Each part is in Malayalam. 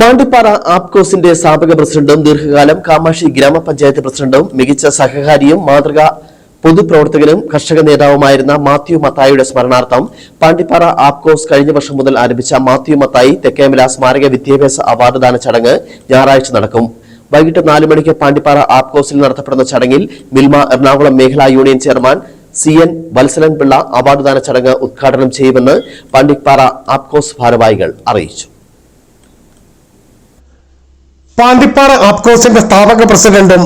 പാണ്ടിപ്പാറ ആപ്കോസിന്റെ സ്ഥാപക പ്രസിഡന്റും ദീർഘകാലം കാമാക്ഷി ഗ്രാമപഞ്ചായത്ത് പ്രസിഡന്റും മികച്ച സഹകാരിയും മാതൃകാ പൊതുപ്രവർത്തകനും കർഷക നേതാവുമായിരുന്ന മാത്യു മത്തായിയുടെ സ്മരണാർത്ഥം പാണ്ടിപ്പാറ ആപ്കോസ് കഴിഞ്ഞ വർഷം മുതൽ ആരംഭിച്ച മാത്യു മത്തായി തെക്കേമല സ്മാരക വിദ്യാഭ്യാസ അവാർഡ് ദാന ചടങ്ങ് ഞായറാഴ്ച നടക്കും. വൈകിട്ട് 4 മണിക്ക് പാണ്ടിപ്പാറ ആപ്കോസിൽ നടത്തപ്പെടുന്ന ചടങ്ങിൽ മിൽമ എറണാകുളം മേഖലാ union chairman CN Valsalan Pillai award ദാന ചടങ്ങ് ഉദ്ഘാടനം ചെയ്യുമെന്ന് പാണ്ടിപ്പാറ ആപ്കോസ് ഭാരവാഹികൾ അറിയിച്ചു. പാണ്ടിപ്പാറ ആപ്കോസിന്റെ സ്ഥാപക പ്രസിഡന്റും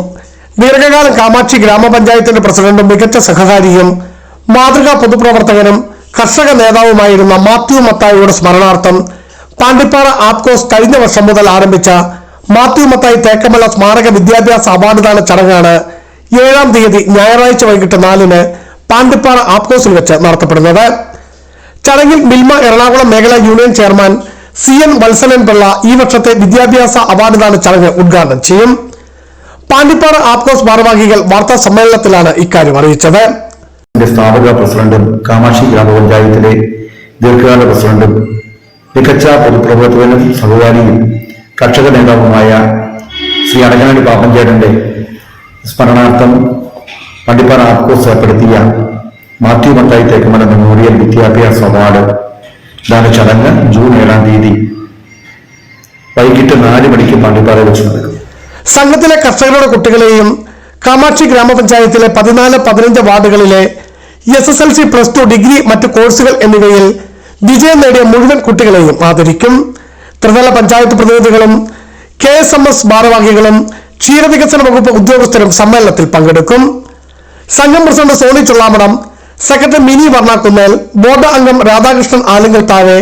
ദീർഘകാലം കാമാക്ഷി ഗ്രാമപഞ്ചായത്തിന്റെ പ്രസിഡന്റും മികച്ച സഹകാരിയും മാതൃകാ പൊതുപ്രവർത്തകനും കർഷക നേതാവുമായിരുന്ന മാത്യു മത്തായിയുടെ സ്മരണാർത്ഥം പാണ്ടിപ്പാറ ആപ്കോസ് കഴിഞ്ഞ വർഷം മുതൽ ആരംഭിച്ച മാത്യു മത്തായി തേക്കമല സ്മാരക വിദ്യാഭ്യാസ അവാർഡ് ദാന ചടങ്ങാണ് 7-ാം തീയതി ഞായറാഴ്ച വൈകിട്ട് 4-ന് പാണ്ടിപ്പാറ ആപ്കോസിൽ വെച്ച് നടത്തപ്പെടുന്നത്. ചടങ്ങിൽ മിൽമ എറണാകുളം മേഖലാ union chairman CN Valsalan Pillai ഈ വർഷത്തെ വിദ്യാഭ്യാസ അവാർഡ് ദാന ചടങ്ങ് ഉദ്ഘാടനം ചെയ്യും. പാണ്ടിപ്പാറ ആപ്കോസ് ഭാരവാഹികൾ വാർത്താ സമ്മേളനത്തിലാണ് ഇക്കാര്യം അറിയിച്ചത്. സ്ഥാപക പ്രസിഡന്റും കാമാക്ഷി ഗ്രാമപഞ്ചായത്തിലെ ദീർഘകാല പ്രസിഡന്റും മികച്ച പൊതുപ്രവർത്തകനും സഹകാരിയും കർഷക നേതാവുമായ ശ്രീ അടങ്ങനാടി പാപ്പഞ്ചേട്ടന്റെ സ്മരണാർത്ഥം പാണ്ടിപ്പാറ ആപ്കോസ് ഏർപ്പെടുത്തിയ മാത്യു മത്തായി തേക്കമല മെമ്മോറിയൽ വിദ്യാഭ്യാസ അവാർഡ് ദാന ചടങ്ങ് ജൂൺ 7-ാം തീയതി വൈകിട്ട് 4 മണിക്ക് പാണ്ടിപ്പാറയിൽ വെച്ച് നടക്കും. സംഘത്തിലെ കർഷകരുടെ കുട്ടികളെയും കാമാക്ഷി ഗ്രാമപഞ്ചായത്തിലെ 14-15 വാർഡുകളിലെ SSLC +2 ഡിഗ്രി മറ്റ് കോഴ്സുകൾ എന്നിവയിൽ വിജയം നേടിയ മുഴുവൻ കുട്ടികളെയും ആദരിക്കും. ത്രിതല പഞ്ചായത്ത് പ്രതിനിധികളും KSMS ഭാരവാഹികളും ക്ഷീരവികസന വകുപ്പ് ഉദ്യോഗസ്ഥരും സമ്മേളനത്തിൽ പങ്കെടുക്കും. സംഘം president Soni Chullamadam, secretary Mini Varnakkunnel, board അംഗം രാധാകൃഷ്ണൻ ആലിങ്കൽ താഴെ,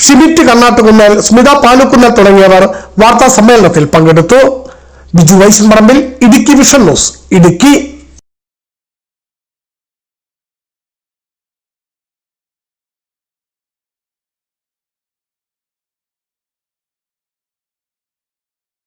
ഷിബിറ്റ് കണ്ണാട്ടുകുന്നേൽ, സ്മിത പാലുക്കുന്നേൽ തുടങ്ങിയവർ വാർത്താ സമ്മേളനത്തിൽ പങ്കെടുത്തു. ബിജു വൈശൻ പറമ്പിൽ, ഇടുക്കി വിഷൻ ന്യൂസ്, ഇടുക്കി.